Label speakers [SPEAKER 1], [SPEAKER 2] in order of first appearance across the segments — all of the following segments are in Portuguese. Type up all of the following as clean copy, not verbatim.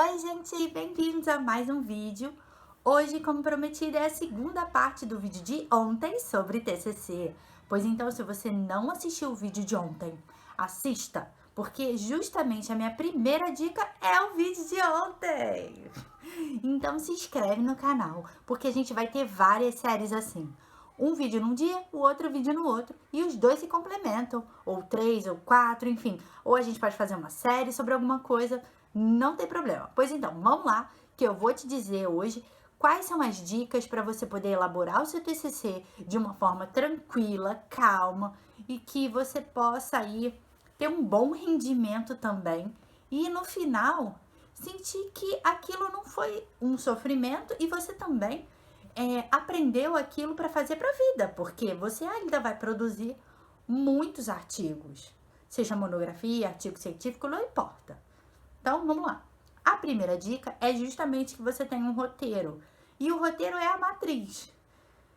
[SPEAKER 1] Oi, gente, bem-vindos a mais um vídeo. Hoje, como prometido, é a segunda parte do vídeo de ontem sobre TCC. Pois então, se você não assistiu o vídeo de ontem, assista, porque justamente a minha primeira dica é o vídeo de ontem. Então, se inscreve no canal, porque a gente vai ter várias séries assim. Um vídeo num dia, o outro vídeo no outro. E os dois se complementam. Ou 3, ou 4, enfim. Ou a gente pode fazer uma série sobre alguma coisa. Não tem problema. Pois então, vamos lá, que eu vou te dizer hoje quais são as dicas para você poder elaborar o seu TCC de uma forma tranquila, calma e que você possa aí ter um bom rendimento também. E no final, sentir que aquilo não foi um sofrimento e você também aprendeu aquilo para fazer para a vida, porque você ainda vai produzir muitos artigos, seja monografia, artigo científico, não importa. Então, vamos lá. A primeira dica é justamente que você tenha um roteiro. E o roteiro é a matriz,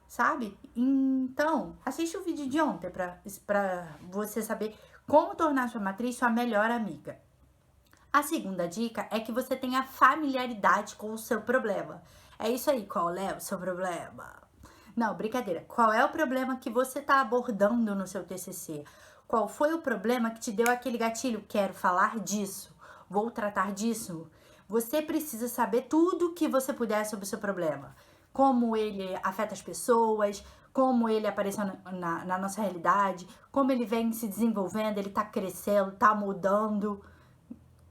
[SPEAKER 1] sabe? Então, assiste o vídeo de ontem para você saber como tornar sua matriz sua melhor amiga. A segunda dica é que você tenha familiaridade com o seu problema. É isso aí, qual é o seu problema? Não, brincadeira. Qual é o problema que você está abordando no seu TCC? Qual foi o problema que te deu aquele gatilho? Quero falar disso, vou tratar disso. Você precisa saber tudo o que você puder sobre o seu problema. Como ele afeta as pessoas, como ele apareceu na nossa realidade, como ele vem se desenvolvendo, ele está crescendo, está mudando,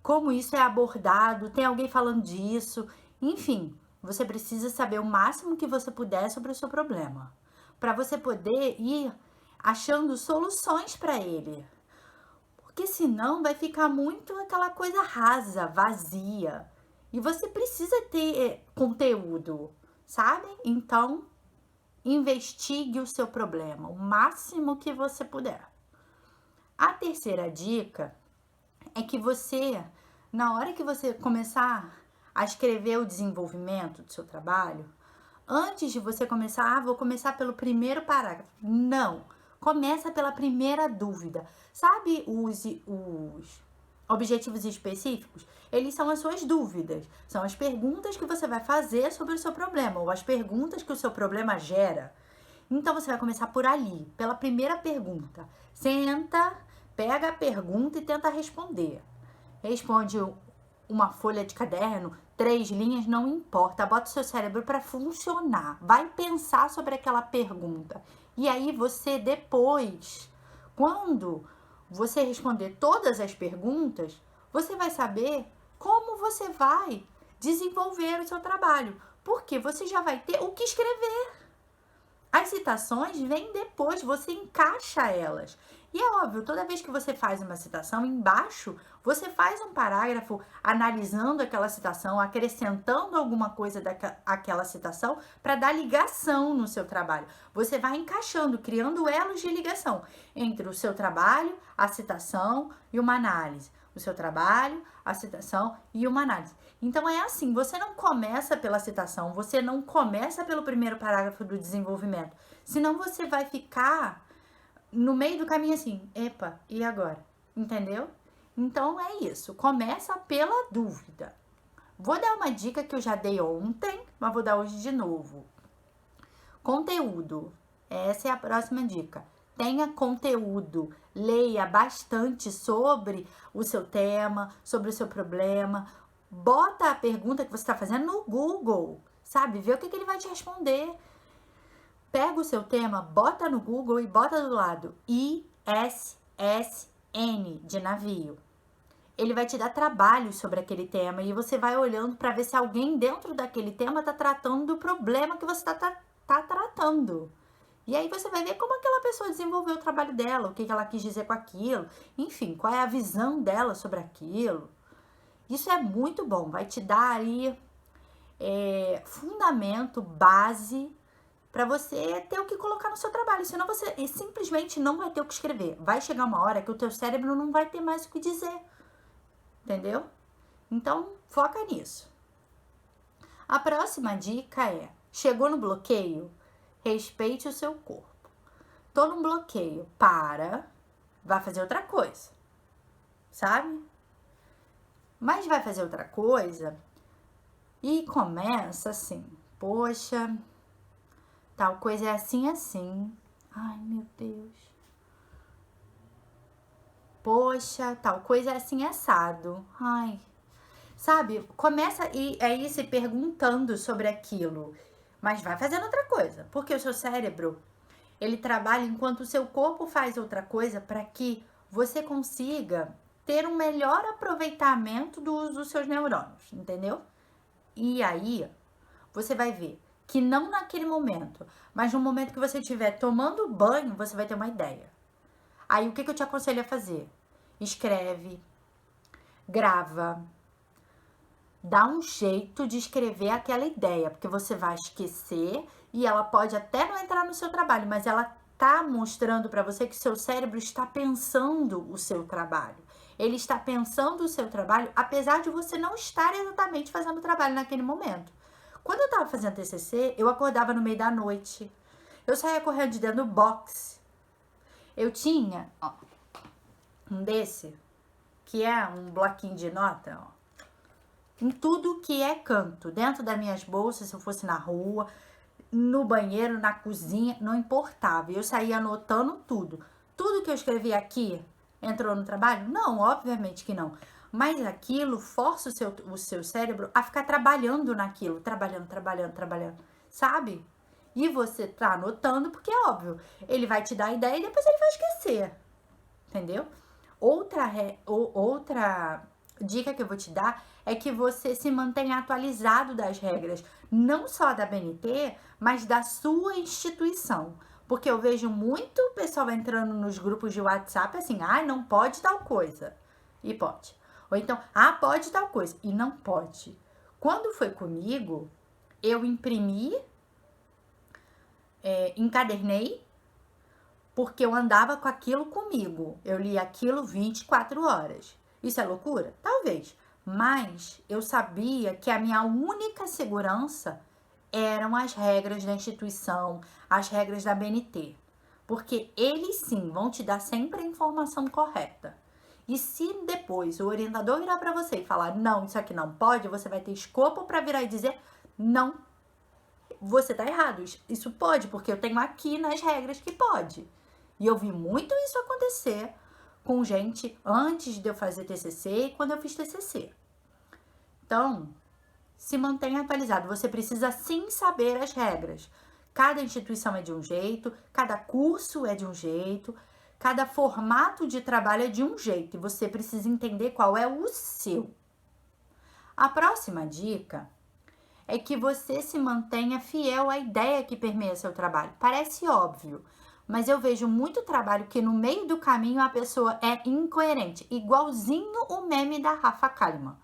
[SPEAKER 1] como isso é abordado, tem alguém falando disso, enfim, você precisa saber o máximo que você puder sobre o seu problema, para você poder ir achando soluções para ele. Porque senão vai ficar muito aquela coisa rasa, vazia. E você precisa ter conteúdo, sabe? Então, investigue o seu problema o máximo que você puder. A terceira dica é que você, na hora que você começar a escrever o desenvolvimento do seu trabalho, antes de você começar, vou começar pelo primeiro parágrafo. Não, começa pela primeira dúvida. Sabe os objetivos específicos? Eles são as suas dúvidas, são as perguntas que você vai fazer sobre o seu problema, ou as perguntas que o seu problema gera. Então, você vai começar por ali, pela primeira pergunta. Senta, pega a pergunta e tenta responder. Responde uma folha de caderno, 3 linhas, não importa. Bota o seu cérebro para funcionar. Vai pensar sobre aquela pergunta. E aí você depois, quando você responder todas as perguntas, você vai saber como você vai desenvolver o seu trabalho. Porque você já vai ter o que escrever. As citações vêm depois, você encaixa elas. E é óbvio, toda vez que você faz uma citação, embaixo você faz um parágrafo analisando aquela citação, acrescentando alguma coisa daquela citação para dar ligação no seu trabalho. Você vai encaixando, criando elos de ligação entre o seu trabalho, a citação e uma análise. O seu trabalho, a citação e uma análise. Então é assim, você não começa pela citação, você não começa pelo primeiro parágrafo do desenvolvimento, senão você vai ficar no meio do caminho assim, epa, e agora? Entendeu? Então é isso, começa pela dúvida. Vou dar uma dica que eu já dei ontem, mas vou dar hoje de novo. Conteúdo, essa é a próxima dica. Tenha conteúdo, leia bastante sobre o seu tema, sobre o seu problema. Bota a pergunta que você está fazendo no Google, sabe? Vê o que ele vai te responder. Pega o seu tema, bota no Google e bota do lado ISSN de navio. Ele vai te dar trabalho sobre aquele tema e você vai olhando para ver se alguém dentro daquele tema está tratando do problema que você está tratando. E aí você vai ver como aquela pessoa desenvolveu o trabalho dela, o que ela quis dizer com aquilo, enfim, qual é a visão dela sobre aquilo. Isso é muito bom, vai te dar aí fundamento, base, para você ter o que colocar no seu trabalho. Senão você simplesmente não vai ter o que escrever. Vai chegar uma hora que o teu cérebro não vai ter mais o que dizer. Entendeu? Então, foca nisso. A próxima dica é, chegou no bloqueio? Respeite o seu corpo. Tô num bloqueio, vai fazer outra coisa, sabe? mas vai fazer outra coisa e começa assim, poxa, tal coisa é assim, assim. Ai, meu Deus. Poxa, tal coisa é assim, assado. Ai, sabe? Começa aí se perguntando sobre aquilo, mas vai fazendo outra coisa, porque o seu cérebro, ele trabalha enquanto o seu corpo faz outra coisa para que você consiga ter um melhor aproveitamento do uso dos seus neurônios, entendeu? E aí, você vai ver que não naquele momento, mas no momento que você estiver tomando banho, você vai ter uma ideia. Aí, o que eu te aconselho a fazer? Escreve, grava, dá um jeito de escrever aquela ideia, porque você vai esquecer e ela pode até não entrar no seu trabalho, mas ela tá mostrando para você que seu cérebro está pensando o seu trabalho. Ele está pensando o seu trabalho, apesar de você não estar exatamente fazendo o trabalho naquele momento. Quando eu tava fazendo TCC, eu acordava no meio da noite. Eu saía correndo de dentro do box. Eu tinha, ó, um desse, que é um bloquinho de nota, ó, em tudo que é canto, dentro das minhas bolsas, se eu fosse na rua, no banheiro, na cozinha, não importava. Eu saía anotando tudo. Tudo que eu escrevi aqui entrou no trabalho? Não, obviamente que não. Mas aquilo força o seu cérebro a ficar trabalhando naquilo, trabalhando, sabe? E você tá anotando porque é óbvio, ele vai te dar a ideia e depois ele vai esquecer, entendeu? Outra dica que eu vou te dar é que você se mantenha atualizado das regras, não só da BNT, mas da sua instituição. Porque eu vejo muito pessoal entrando nos grupos de WhatsApp assim, não pode tal coisa. E pode. Ou então, pode tal coisa. E não pode. Quando foi comigo, eu imprimi, encadernei, porque eu andava com aquilo comigo. Eu li aquilo 24 horas. Isso é loucura? Talvez. Mas eu sabia que a minha única segurança eram as regras da instituição, as regras da BNT. Porque eles sim vão te dar sempre a informação correta. E se depois o orientador virar para você e falar, não, isso aqui não pode, você vai ter escopo para virar e dizer, não, você tá errado. Isso pode, porque eu tenho aqui nas regras que pode. E eu vi muito isso acontecer com gente antes de eu fazer TCC e quando eu fiz TCC. Então, se mantenha atualizado. Você precisa sim saber as regras. Cada instituição é de um jeito, cada curso é de um jeito, cada formato de trabalho é de um jeito. E você precisa entender qual é o seu. A próxima dica é que você se mantenha fiel à ideia que permeia seu trabalho. Parece óbvio, mas eu vejo muito trabalho que no meio do caminho a pessoa é incoerente, igualzinho o meme da Rafa Kalimann.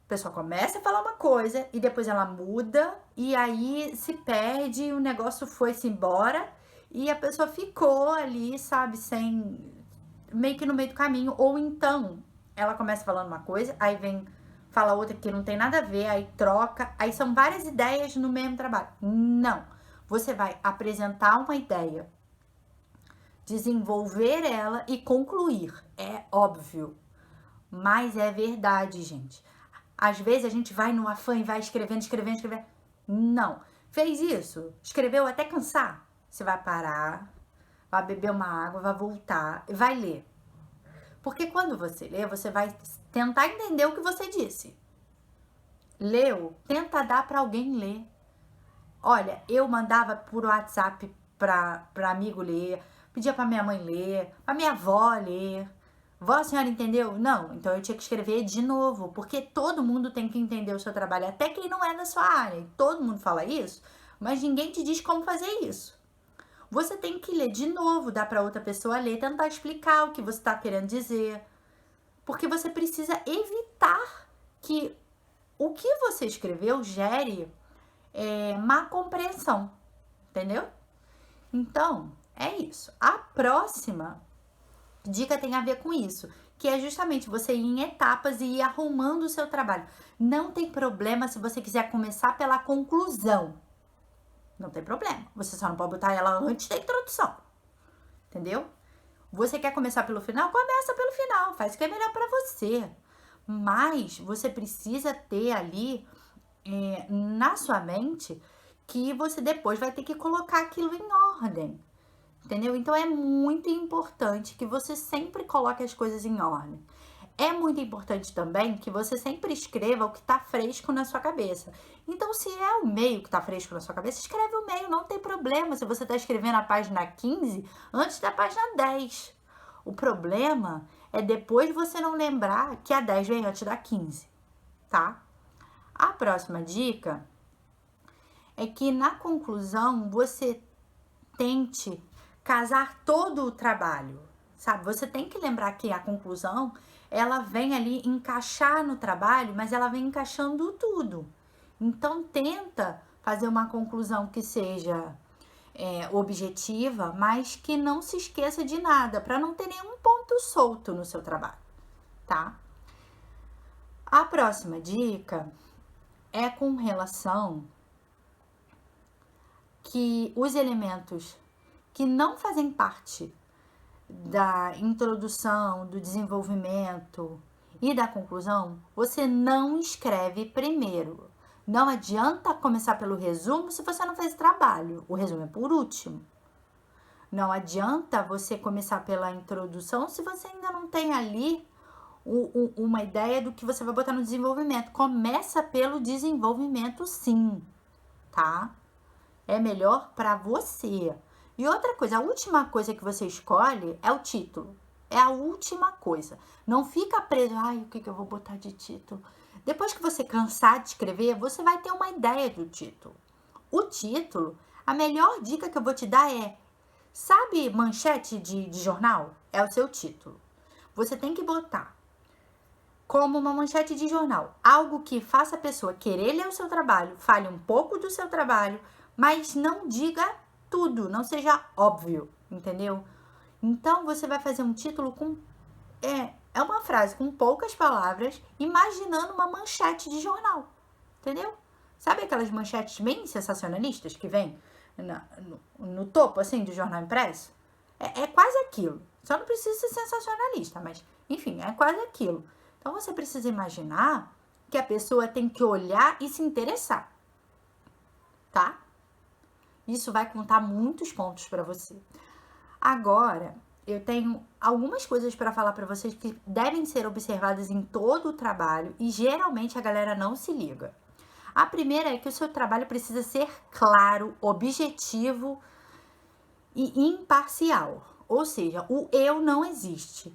[SPEAKER 1] A pessoa começa a falar uma coisa e depois ela muda e aí se perde e o negócio foi-se embora e a pessoa ficou ali, sabe, meio que no meio do caminho. Ou então ela começa falando uma coisa, aí vem fala outra que não tem nada a ver, aí troca, aí são várias ideias no mesmo trabalho. Não, você vai apresentar uma ideia, desenvolver ela e concluir. É óbvio, mas é verdade, gente. Às vezes a gente vai no afã e vai escrevendo. Não. Fez isso, escreveu até cansar. Você vai parar, vai beber uma água, vai voltar e vai ler. Porque quando você lê, você vai tentar entender o que você disse. Leu, tenta dar para alguém ler. Olha, eu mandava por WhatsApp para amigo ler, pedia para minha mãe ler, para minha avó ler. Vó, a senhora entendeu? Não, então eu tinha que escrever de novo, porque todo mundo tem que entender o seu trabalho, até quem não é da sua área. Todo mundo fala isso, mas ninguém te diz como fazer isso. Você tem que ler de novo, dar para outra pessoa ler, tentar explicar o que você está querendo dizer, porque você precisa evitar que o que você escreveu gere má compreensão, entendeu? Então, é isso. A próxima dica tem a ver com isso, que é justamente você ir em etapas e ir arrumando o seu trabalho. Não tem problema se você quiser começar pela conclusão. Não tem problema. Você só não pode botar ela antes da introdução. Entendeu? Você quer começar pelo final? Começa pelo final. Faz o que é melhor pra você. mas você precisa ter ali na sua mente que você depois vai ter que colocar aquilo em ordem, entendeu? Então é muito importante que você sempre coloque as coisas em ordem. É muito importante também que você sempre escreva o que tá fresco na sua cabeça. Então, se é o meio que tá fresco na sua cabeça, escreve o meio, não tem problema se você tá escrevendo a página 15 antes da página 10. O problema é depois você não lembrar que a 10 vem antes da 15, tá? A próxima dica é que na conclusão você tente casar todo o trabalho, sabe? Você tem que lembrar que a conclusão, ela vem ali encaixar no trabalho, mas ela vem encaixando tudo. Então, tenta fazer uma conclusão que seja objetiva, mas que não se esqueça de nada, para não ter nenhum ponto solto no seu trabalho, tá? A próxima dica é com relação que os elementos que não fazem parte da introdução, do desenvolvimento e da conclusão, você não escreve primeiro. Não adianta começar pelo resumo se você não fez trabalho. O resumo é por último. Não adianta você começar pela introdução se você ainda não tem ali uma ideia do que você vai botar no desenvolvimento. Começa pelo desenvolvimento, sim, tá? É melhor para você. E outra coisa, a última coisa que você escolhe é o título. É a última coisa. Não fica preso, ai, o que eu vou botar de título? Depois que você cansar de escrever, você vai ter uma ideia do título. O título, a melhor dica que eu vou te dar é, sabe manchete de jornal? É o seu título. Você tem que botar como uma manchete de jornal, algo que faça a pessoa querer ler o seu trabalho, fale um pouco do seu trabalho, mas não diga tudo, não seja óbvio, entendeu? Então, você vai fazer um título com... É uma frase com poucas palavras, imaginando uma manchete de jornal, entendeu? Sabe aquelas manchetes bem sensacionalistas que vem no topo, assim, do jornal impresso? É quase aquilo. Só não precisa ser sensacionalista, mas, enfim, é quase aquilo. Então, você precisa imaginar que a pessoa tem que olhar e se interessar, tá? Isso vai contar muitos pontos para você. Agora, eu tenho algumas coisas para falar para vocês que devem ser observadas em todo o trabalho e geralmente a galera não se liga. A primeira é que o seu trabalho precisa ser claro, objetivo e imparcial. Ou seja, o eu não existe.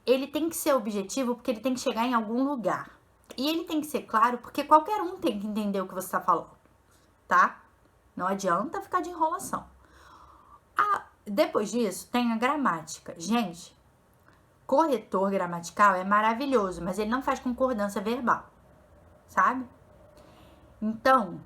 [SPEAKER 1] Ele tem que ser objetivo porque ele tem que chegar em algum lugar. E ele tem que ser claro porque qualquer um tem que entender o que você está falando, tá? Não adianta ficar de enrolação. Depois disso, tem a gramática. Gente, corretor gramatical é maravilhoso, mas ele não faz concordância verbal, sabe? Então,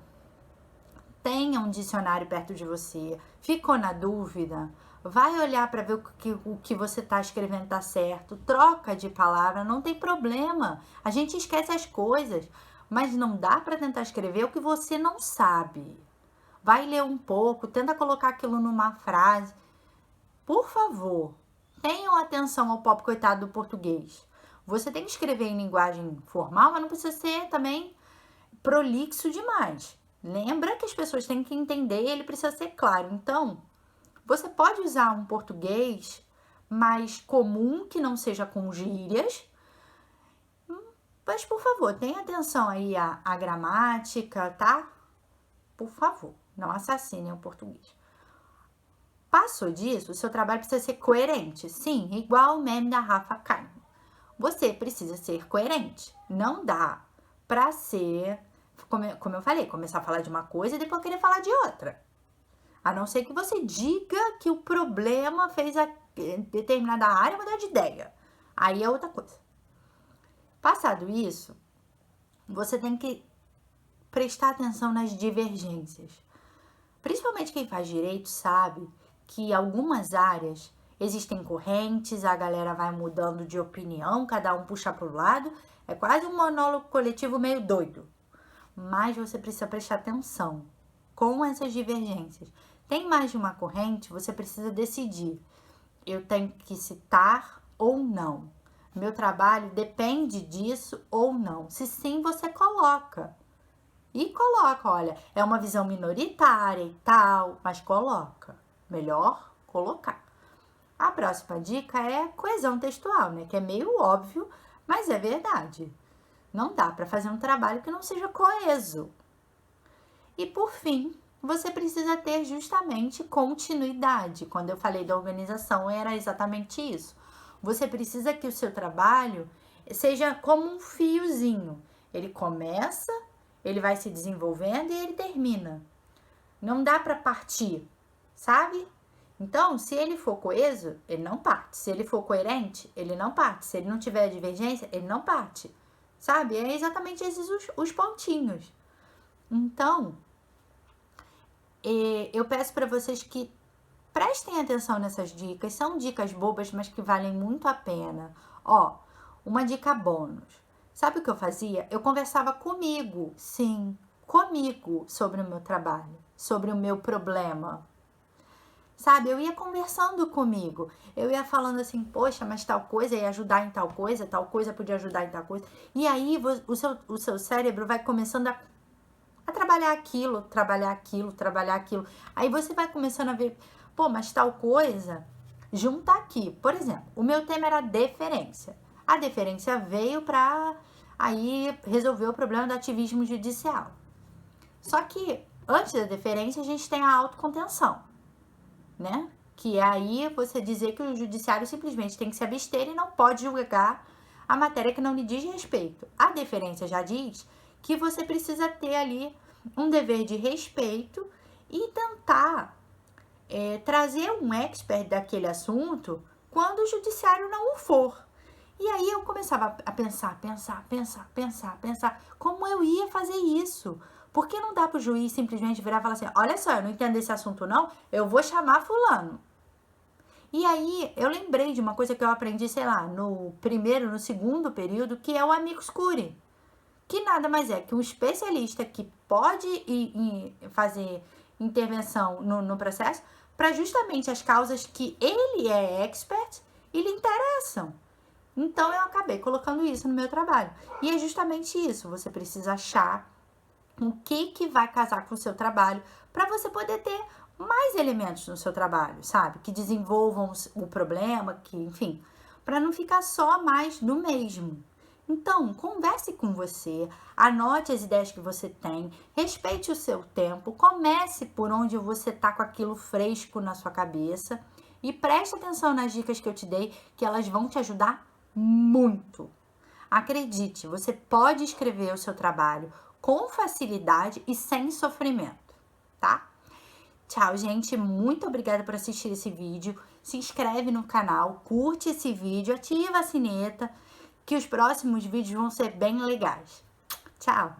[SPEAKER 1] tenha um dicionário perto de você. Ficou na dúvida? Vai olhar para ver o que você está escrevendo está certo. Troca de palavra, não tem problema. A gente esquece as coisas, mas não dá para tentar escrever o que você não sabe. Vai ler um pouco, tenta colocar aquilo numa frase. Por favor, tenham atenção ao pobre coitado do português. Você tem que escrever em linguagem formal, mas não precisa ser também prolixo demais. Lembra que as pessoas têm que entender e ele precisa ser claro. Então, você pode usar um português mais comum, que não seja com gírias, mas, por favor, tenha atenção aí à gramática, tá? Por favor, não assassinem o português. Passou disso, o seu trabalho precisa ser coerente. Sim, igual o meme da Rafa Kalimann. Você precisa ser coerente. Não dá pra ser, como eu falei, começar a falar de uma coisa e depois querer falar de outra. A não ser que você diga que o problema fez a determinada área mudar de ideia. Aí é outra coisa. Passado isso, você tem que prestar atenção nas divergências. Principalmente quem faz direito sabe que algumas áreas existem correntes, a galera vai mudando de opinião, cada um puxa para o lado, é quase um monólogo coletivo meio doido. Mas você precisa prestar atenção com essas divergências. Tem mais de uma corrente, você precisa decidir. Eu tenho que citar ou não. Meu trabalho depende disso ou não? Se sim, você coloca. E coloca, olha, é uma visão minoritária e tal, mas coloca. Melhor colocar. A próxima dica é coesão textual, né? Que é meio óbvio, mas é verdade. Não dá para fazer um trabalho que não seja coeso. E por fim, você precisa ter justamente continuidade. Quando eu falei da organização, era exatamente isso. Você precisa que o seu trabalho seja como um fiozinho. Ele começa, ele vai se desenvolvendo e ele termina. Não dá para partir, sabe? Então, se ele for coeso, ele não parte. Se ele for coerente, ele não parte. Se ele não tiver divergência, ele não parte. Sabe? É exatamente esses os pontinhos. Então, eu peço para vocês que prestem atenção nessas dicas. São dicas bobas, mas que valem muito a pena. Ó, uma dica bônus. Sabe o que eu fazia? Eu conversava comigo, sim, comigo, sobre o meu trabalho, sobre o meu problema. Sabe, eu ia conversando comigo, eu ia falando assim, poxa, mas tal coisa ia ajudar em tal coisa podia ajudar em tal coisa. E aí o seu cérebro vai começando a trabalhar aquilo, trabalhar aquilo, trabalhar aquilo. Aí você vai começando a ver, pô, mas tal coisa junta aqui. Por exemplo, o meu tema era deferência. A deferência veio para aí resolver o problema do ativismo judicial. Só que antes da deferência a gente tem a autocontenção, né? Que é aí você dizer que o judiciário simplesmente tem que se abster e não pode julgar a matéria que não lhe diz respeito. A deferência já diz que você precisa ter ali um dever de respeito e tentar trazer um expert daquele assunto quando o judiciário não o for. E aí eu começava a pensar, como eu ia fazer isso? Por que não dá para o juiz simplesmente virar e falar assim, olha só, eu não entendo esse assunto não, eu vou chamar fulano. E aí eu lembrei de uma coisa que eu aprendi, sei lá, no segundo período, que é o amicus curiae, que nada mais é que um especialista que pode fazer intervenção no processo para justamente as causas que ele é expert e lhe interessam. Então eu acabei colocando isso no meu trabalho. E é justamente isso, você precisa achar o que vai casar com o seu trabalho para você poder ter mais elementos no seu trabalho, sabe? Que desenvolvam o problema, que, enfim, para não ficar só mais no mesmo. Então, converse com você, anote as ideias que você tem, respeite o seu tempo, comece por onde você tá com aquilo fresco na sua cabeça e preste atenção nas dicas que eu te dei, que elas vão te ajudar muito. Acredite, você pode escrever o seu trabalho com facilidade e sem sofrimento, tá? Tchau, gente. Muito obrigada por assistir esse vídeo. Se inscreve no canal, curte esse vídeo, ativa a sineta, que os próximos vídeos vão ser bem legais. Tchau!